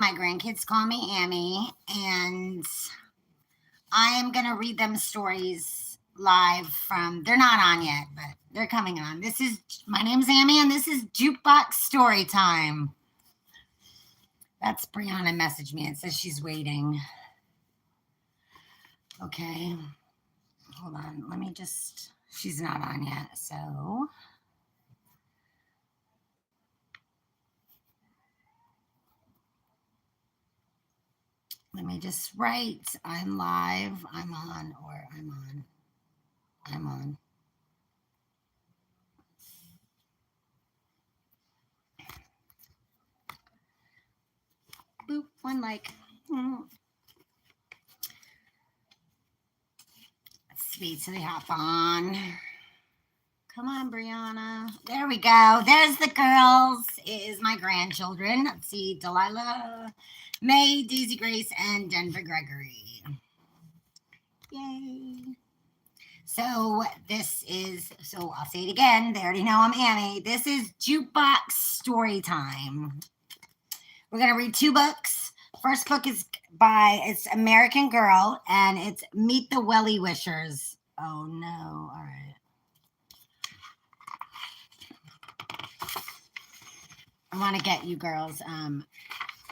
My grandkids call me Amy, and I am going to read them stories live from, they're not on yet, but they're coming on. My name's Amy, and this is Jukebox Storytime. That's Brianna messaged me. It says she's waiting. Okay. Hold on. She's not on yet, so. Let me just write, I'm live, I'm on, or I'm on. I'm on. Boop, one like. Sweet, so they hop on. Come on, Brianna. There we go. There's the girls. It is my grandchildren. Let's see, Delilah, May, Daisy Grace, and Denver Gregory. Yay. So I'll say it again. They already know I'm Amy. This is Jukebox Storytime. We're going to read 2 books. First book is it's American Girl, and it's Meet the Welly Wishers. Oh, no. All right. I want to get you girls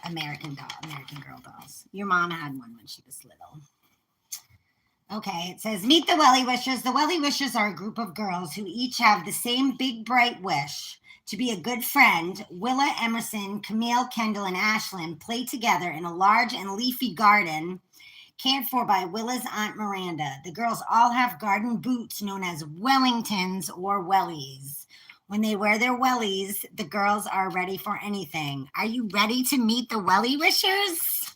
American Girl dolls. Your mom had one when she was little. Okay, it says, Meet the Welly Wishers. The Welly Wishers are a group of girls who each have the same big, bright wish to be a good friend. Willa, Emerson, Camille, Kendall, and Ashlyn play together in a large and leafy garden cared for by Willa's Aunt Miranda. The girls all have garden boots known as Wellingtons or wellies. When they wear their wellies, the girls are ready for anything. Are you ready to meet the Welly Wishers?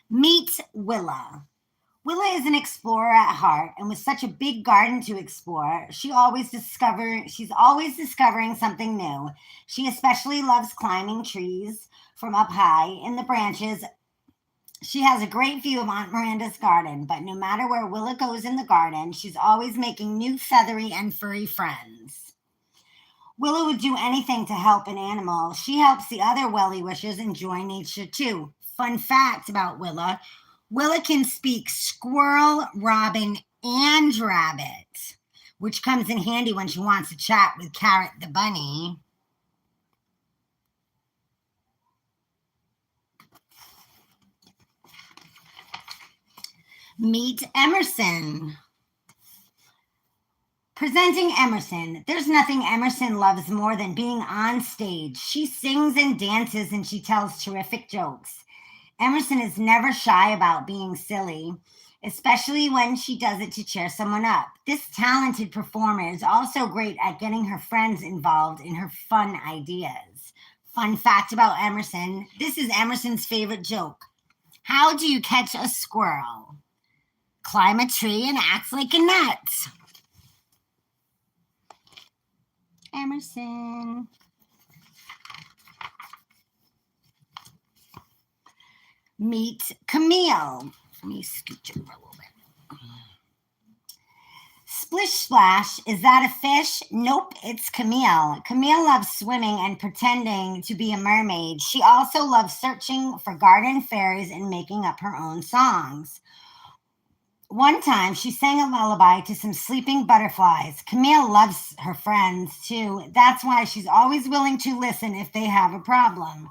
Meet Willa. Willa is an explorer at heart, and with such a big garden to explore, she's always discovering something new. She especially loves climbing trees from up high in the branches. She has a great view of Aunt Miranda's garden, but no matter where Willa goes in the garden, she's always making new feathery and furry friends. Willa would do anything to help an animal. She helps the other Welly Wishers enjoy nature too. Fun fact about Willa can speak squirrel, robin, and rabbit, which comes in handy when she wants to chat with Carrot the bunny. Meet Emerson. Presenting Emerson. There's nothing Emerson loves more than being on stage. She sings and dances, and she tells terrific jokes. Emerson is never shy about being silly, especially when she does it to cheer someone up. This talented performer is also great at getting her friends involved in her fun ideas. Fun fact about Emerson. This is Emerson's favorite joke. How do you catch a squirrel? Climb a tree and act like a nut. Emerson. Meet Camille. Let me scooch over a little bit. Splish Splash, is that a fish? Nope, it's Camille. Camille loves swimming and pretending to be a mermaid. She also loves searching for garden fairies and making up her own songs. One time, she sang a lullaby to some sleeping butterflies. Camille loves her friends, too. That's why she's always willing to listen if they have a problem.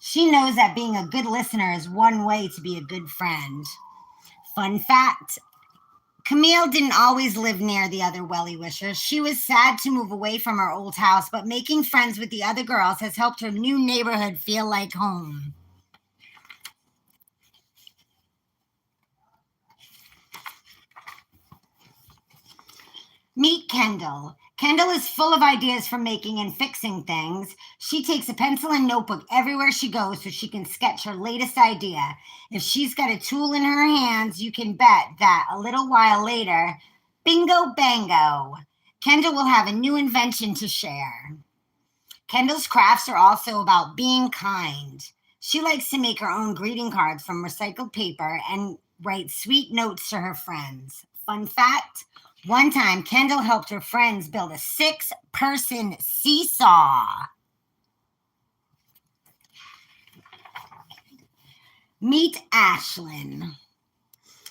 She knows that being a good listener is one way to be a good friend. Fun fact, Camille didn't always live near the other Welly Wishers. She was sad to move away from her old house, but making friends with the other girls has helped her new neighborhood feel like home. Meet Kendall. Kendall is full of ideas for making and fixing things. She takes a pencil and notebook everywhere she goes so she can sketch her latest idea. If she's got a tool in her hands, you can bet that a little while later, bingo bango, Kendall will have a new invention to share. Kendall's crafts are also about being kind. She likes to make her own greeting cards from recycled paper and write sweet notes to her friends. Fun fact, one time, Kendall helped her friends build a 6-person seesaw. Meet Ashlyn.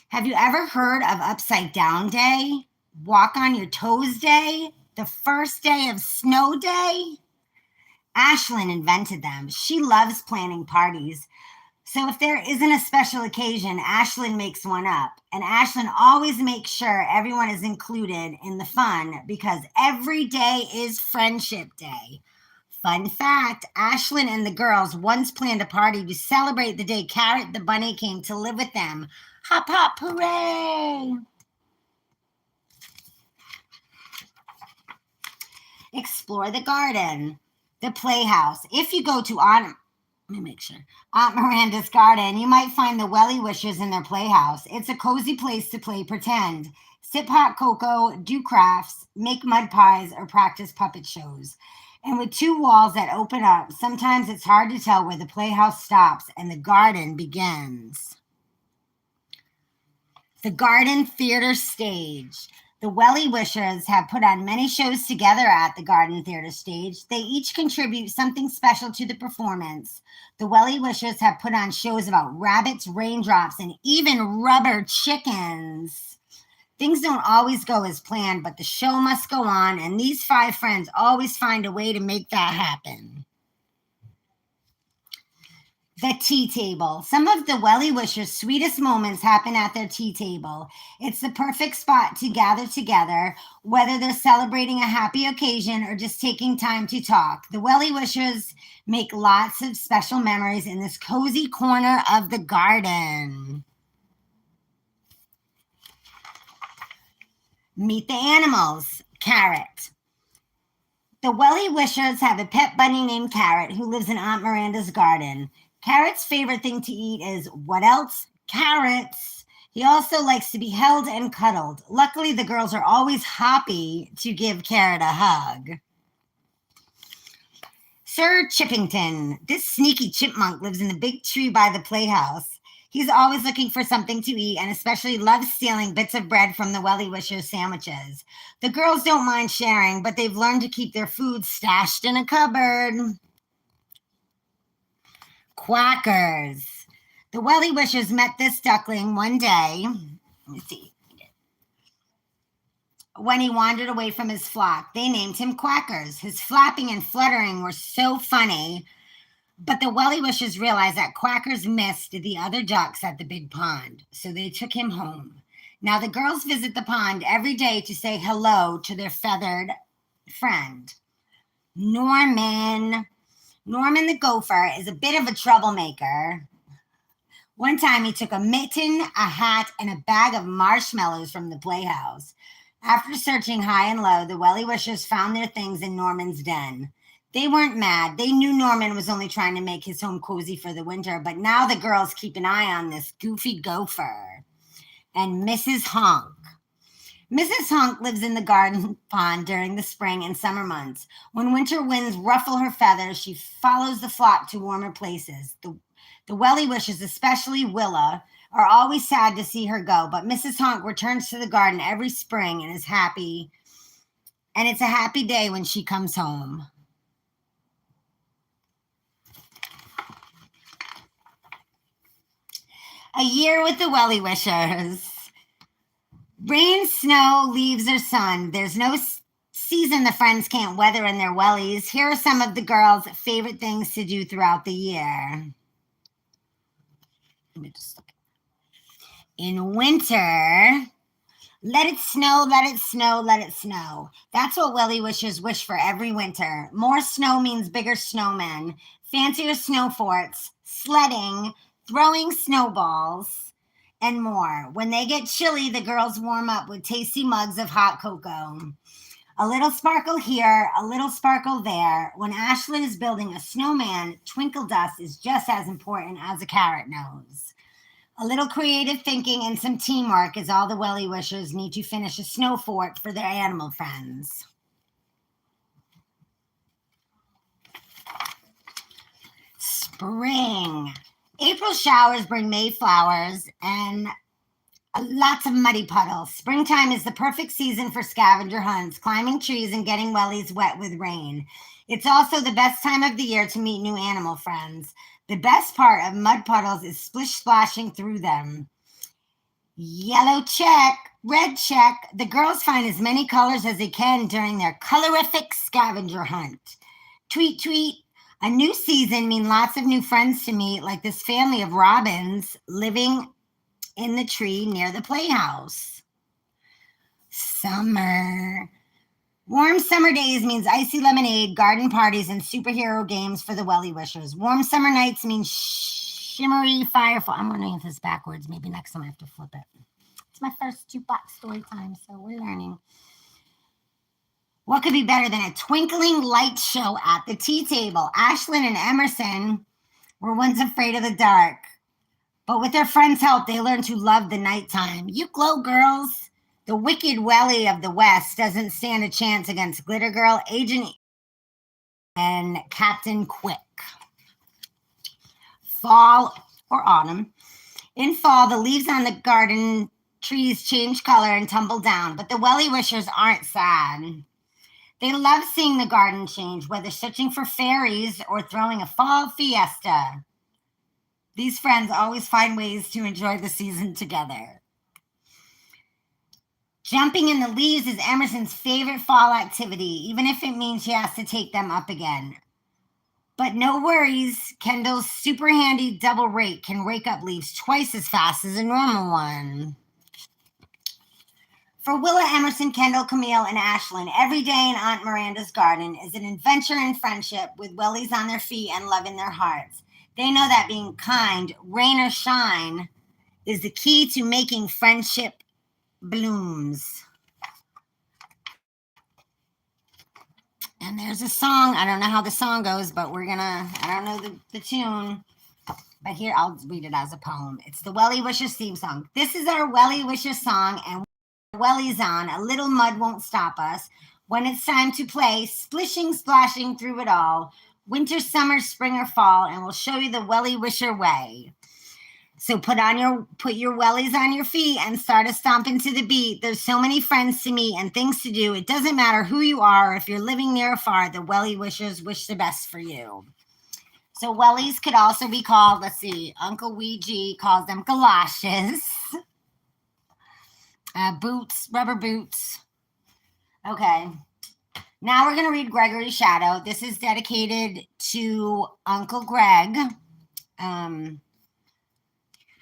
Have you ever heard of Upside Down Day? Walk on your toes day? The first day of snow day? Ashlyn invented them. She loves planning parties. So if there isn't a special occasion, Ashlyn makes one up. And Ashlyn always makes sure everyone is included in the fun because every day is Friendship Day. Fun fact, Ashlyn and the girls once planned a party to celebrate the day Carrot the bunny came to live with them. Hop, hop, hooray! Explore the garden, the playhouse. If you go to Aunt Miranda's garden, you might find the Welly Wishers in their playhouse. It's a cozy place to play pretend, sip hot cocoa, do crafts, make mud pies, or practice puppet shows. And with two walls that open up, sometimes it's hard to tell where the playhouse stops and the garden begins. The Garden Theater Stage. The Welly Wishers have put on many shows together at the Garden Theater Stage. They each contribute something special to the performance. The Welly Wishers have put on shows about rabbits, raindrops, and even rubber chickens. Things don't always go as planned, but the show must go on, and these five friends always find a way to make that happen. The tea table. Some of the Welly Wishers' sweetest moments happen at their tea table. It's the perfect spot to gather together, whether they're celebrating a happy occasion or just taking time to talk. The Welly Wishers make lots of special memories in this cozy corner of the garden. Meet the animals. Carrot. The Welly Wishers have a pet bunny named Carrot who lives in Aunt Miranda's garden. Carrot's favorite thing to eat is, what else? Carrots. He also likes to be held and cuddled. Luckily, the girls are always happy to give Carrot a hug. Sir Chippington. This sneaky chipmunk lives in the big tree by the playhouse. He's always looking for something to eat and especially loves stealing bits of bread from the Welly Wishers sandwiches. The girls don't mind sharing, but they've learned to keep their food stashed in a cupboard. Quackers. The Welly Wishers met this duckling one day. Let me see. When he wandered away from his flock, they named him Quackers. His flapping and fluttering were so funny, but the Welly Wishers realized that Quackers missed the other ducks at the big pond, so they took him home. Now the girls visit the pond every day to say hello to their feathered friend. Norman. Norman the gopher is a bit of a troublemaker. One time he took a mitten, a hat, and a bag of marshmallows from the playhouse. After searching high and low, the Welly Wishers found their things in Norman's den. They weren't mad. They knew Norman was only trying to make his home cozy for the winter, but now the girls keep an eye on this goofy gopher. And Mrs. Honk. Mrs. Honk lives in the garden pond during the spring and summer months. When winter winds ruffle her feathers, she follows the flock to warmer places. The Welly Wishers, especially Willa, are always sad to see her go, but Mrs. Honk returns to the garden every spring and is happy. And it's a happy day when she comes home. A year with the Welly Wishers. Rain, snow, leaves, or sun. There's no season the friends can't weather in their wellies. Here are some of the girls' favorite things to do throughout the year. Let me just look. In winter, let it snow, let it snow, let it snow. That's what Welly Wishers wish for every winter. More snow means bigger snowmen, fancier snow forts, sledding, throwing snowballs, and more. When they get chilly, the girls warm up with tasty mugs of hot cocoa. A little sparkle here, a little sparkle there. When Ashlyn is building a snowman, twinkle dust is just as important as a carrot nose. A little creative thinking and some teamwork is all the Welly Wishers need to finish a snow fort for their animal friends. Spring. April showers bring May flowers and lots of muddy puddles. Springtime is the perfect season for scavenger hunts, climbing trees, and getting wellies wet with rain. It's also the best time of the year to meet new animal friends. The best part of mud puddles is splish splashing through them. Yellow check, red check. The girls find as many colors as they can during their colorific scavenger hunt. Tweet, tweet. A new season means lots of new friends to meet, like this family of robins living in the tree near the playhouse. Summer. Warm summer days means icy lemonade, garden parties, and superhero games for the Welly Wishers. Warm summer nights means shimmery firefall. I'm wondering if it's backwards. Maybe next time I have to flip it. It's my first Jukebox story time, so we're learning. What could be better than a twinkling light show at the tea table? Ashlyn and Emerson were once afraid of the dark, but with their friends' help, they learned to love the nighttime. You glow, girls. The wicked Welly of the West doesn't stand a chance against Glitter Girl, Agent and Captain Quick. Fall or autumn. In fall, the leaves on the garden trees change color and tumble down, but the Welly Wishers aren't sad. They love seeing the garden change, whether searching for fairies or throwing a fall fiesta. These friends always find ways to enjoy the season together. Jumping in the leaves is Emerson's favorite fall activity, even if it means she has to take them up again. But no worries, Kendall's super handy double rake can rake up leaves twice as fast as a normal one. For Willa, Emerson, Kendall, Camille, and Ashlyn, every day in Aunt Miranda's garden is an adventure and friendship with wellies on their feet and love in their hearts. They know that being kind, rain or shine, is the key to making friendship blooms. And there's a song. I don't know how the song goes, but I don't know the tune. But here, I'll read it as a poem. It's the Welly Wishers theme song. This is our Welly Wishers song, and wellies on, a little mud won't stop us. When it's time to play, splishing, splashing through it all. Winter, summer, spring, or fall, and we'll show you the Welly Wisher way. So put your wellies on your feet and start a stomping to the beat. There's so many friends to meet and things to do. It doesn't matter who you are or if you're living near or far, the Welly Wishers wish the best for you. So wellies could also be called, let's see, Uncle Ouija calls them galoshes. Boots, rubber boots. Okay. Now we're going to read Gregory's Shadow. This is dedicated to Uncle Greg,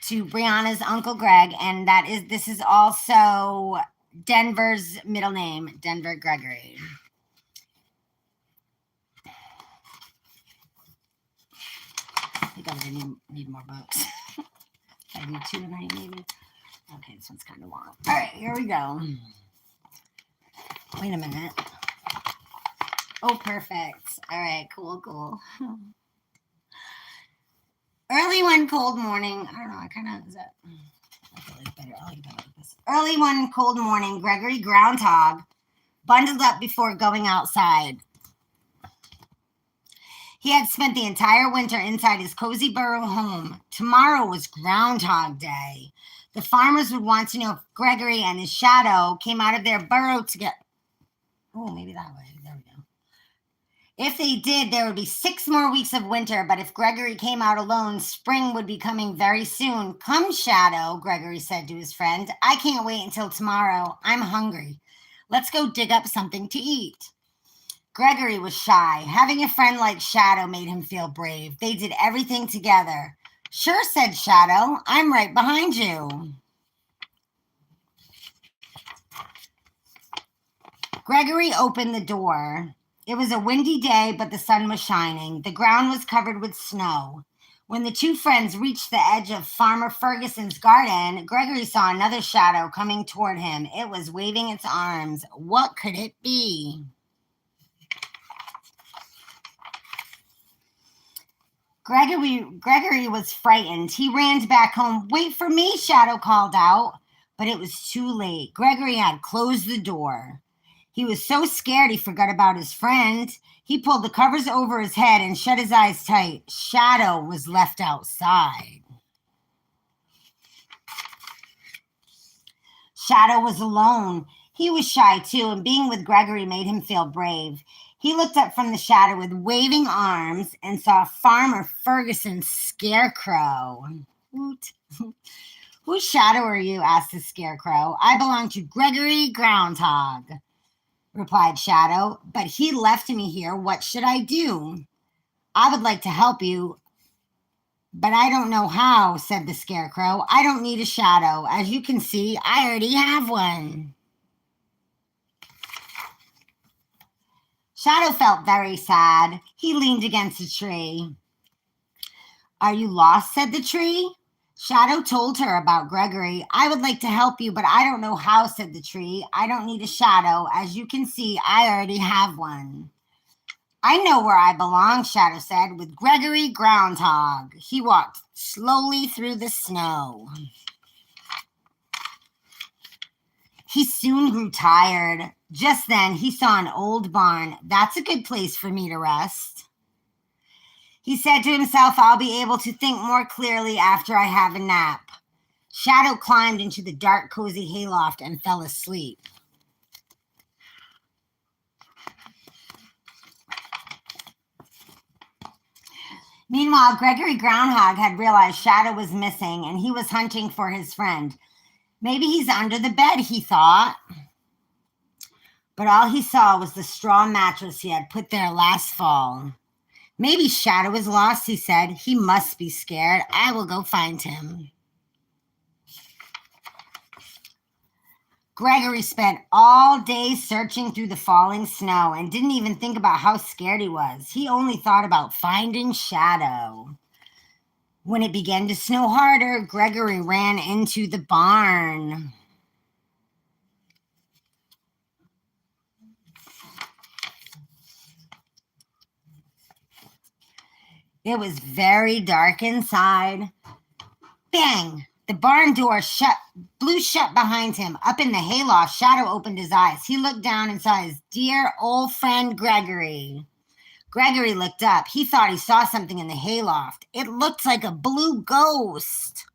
to Brianna's Uncle Greg, and this is also Denver's middle name, Denver Gregory. I think I'm going to need more books. I need 2 tonight, maybe. Okay, this one's kind of long. All right, here we go. Wait a minute. Oh, perfect. All right, cool. Early one cold morning. I don't know, I kind of, is that, I like better. I like that like this. Early one cold morning, Gregory Groundhog bundled up before going outside. He had spent the entire winter inside his cozy burrow home. Tomorrow was Groundhog Day. The farmers would want to know if Gregory and his shadow came out of their burrow together. Oh, maybe that way. There we go. If they did, there would be 6 more weeks of winter, but if Gregory came out alone, spring would be coming very soon. Come, Shadow, Gregory said to his friend. I can't wait until tomorrow. I'm hungry. Let's go dig up something to eat. Gregory was shy. Having a friend like Shadow made him feel brave. They did everything together. Sure, said Shadow. I'm right behind you. Gregory opened the door. It was a windy day, but the sun was shining. The ground was covered with snow. When the 2 friends reached the edge of Farmer Ferguson's garden, Gregory saw another shadow coming toward him. It was waving its arms. What could it be? Gregory was frightened. He ran back home. Wait for me, Shadow called out. But it was too late. Gregory had closed the door. He was so scared he forgot about his friend. He pulled the covers over his head and shut his eyes tight. Shadow was left outside. Shadow was alone. He was shy too, and being with Gregory made him feel brave. He looked up from the shadow with waving arms and saw Farmer Ferguson's scarecrow. Woot. Whose shadow are you? Asked the scarecrow. I belong to Gregory Groundhog, replied Shadow, but he left me here. What should I do? I would like to help you, but I don't know how, said the scarecrow. I don't need a shadow. As you can see, I already have one. Shadow felt very sad. He leaned against a tree. Are you lost? Said the tree. Shadow told her about Gregory. I would like to help you, but I don't know how, said the tree. I don't need a shadow. As you can see, I already have one. I know where I belong, Shadow said, with Gregory Groundhog. He walked slowly through the snow. He soon grew tired. Just then, he saw an old barn. That's a good place for me to rest. He said to himself, I'll be able to think more clearly after I have a nap. Shadow climbed into the dark, cozy hayloft and fell asleep. Meanwhile, Gregory Groundhog had realized Shadow was missing and he was hunting for his friend. Maybe he's under the bed, he thought. But all he saw was the straw mattress he had put there last fall. Maybe Shadow is lost, he said. He must be scared. I will go find him. Gregory spent all day searching through the falling snow and didn't even think about how scared he was. He only thought about finding Shadow. When it began to snow harder, Gregory ran into the barn. It was very dark inside. Bang! The barn door blew shut behind him. Up in the hayloft, Shadow opened his eyes. He looked down and saw his dear old friend Gregory. Gregory looked up. He thought he saw something in the hayloft. It looked like a blue ghost.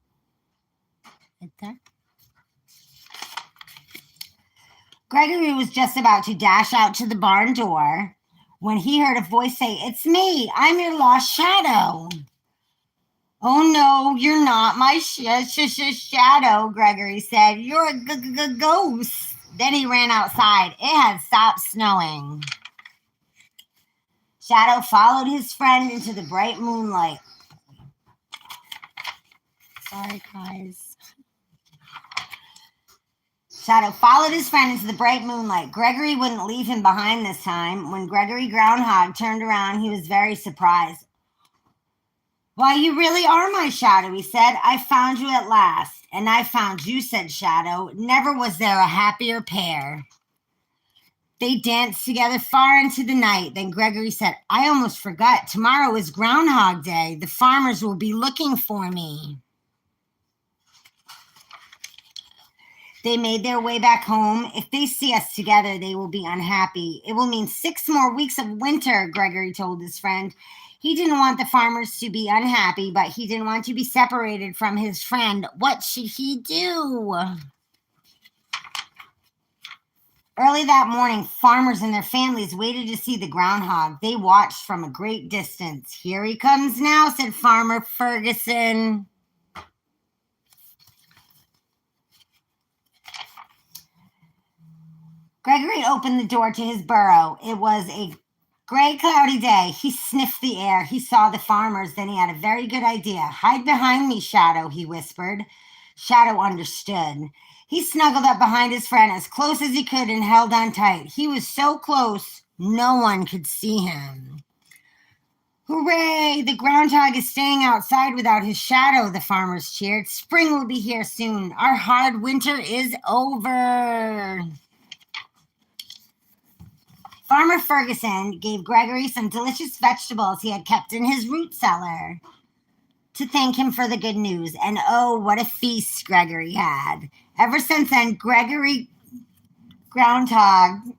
Right there. Gregory was just about to dash out to the barn door when he heard a voice say, It's me. I'm your lost Shadow. Oh, no, you're not my shadow, Gregory said. You're a ghost. Then he ran outside. It had stopped snowing. Shadow followed his friend into the bright moonlight. Sorry, guys. Shadow followed his friend into the bright moonlight. Gregory wouldn't leave him behind this time. When Gregory Groundhog turned around, he was very surprised. Why, you really are my Shadow, he said. I found you at last. And I found you, said Shadow. Never was there a happier pair. They danced together far into the night. Then Gregory said, I almost forgot. Tomorrow is Groundhog Day. The farmers will be looking for me. They made their way back home. If they see us together, they will be unhappy. It will mean 6 more weeks of winter, Gregory told his friend. He didn't want the farmers to be unhappy, but he didn't want to be separated from his friend. What should he do? Early that morning, farmers and their families waited to see the groundhog. They watched from a great distance. Here he comes now, said Farmer Ferguson. Gregory opened the door to his burrow. It was a gray, cloudy day. He sniffed the air. He saw the farmers. Then he had a very good idea. Hide behind me, Shadow, he whispered. Shadow understood. He snuggled up behind his friend as close as he could and held on tight. He was so close, no one could see him. Hooray! The groundhog is staying outside without his shadow, the farmers cheered. Spring will be here soon. Our hard winter is over. Farmer Ferguson gave Gregory some delicious vegetables he had kept in his root cellar to thank him for the good news. And oh, what a feast Gregory had. Ever since then, Gregory Groundhog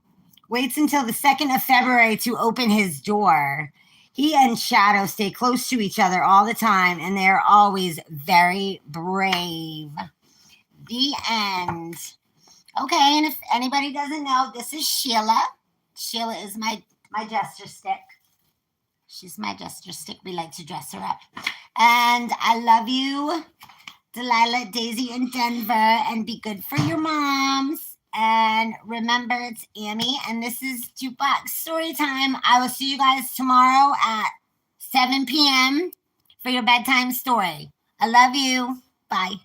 waits until the 2nd of February to open his door. He and Shadow stay close to each other all the time, and they are always very brave. The end. Okay, and if anybody doesn't know, this is Sheila. Sheila is my my jester stick. She's my jester stick. We like to dress her up. And I love you, Delilah, Daisy, and Denver. And be good for your moms. And remember, it's Amy, and this is Jukebox Storytime. I will see you guys tomorrow at 7 p.m. for your bedtime story. I love you. Bye.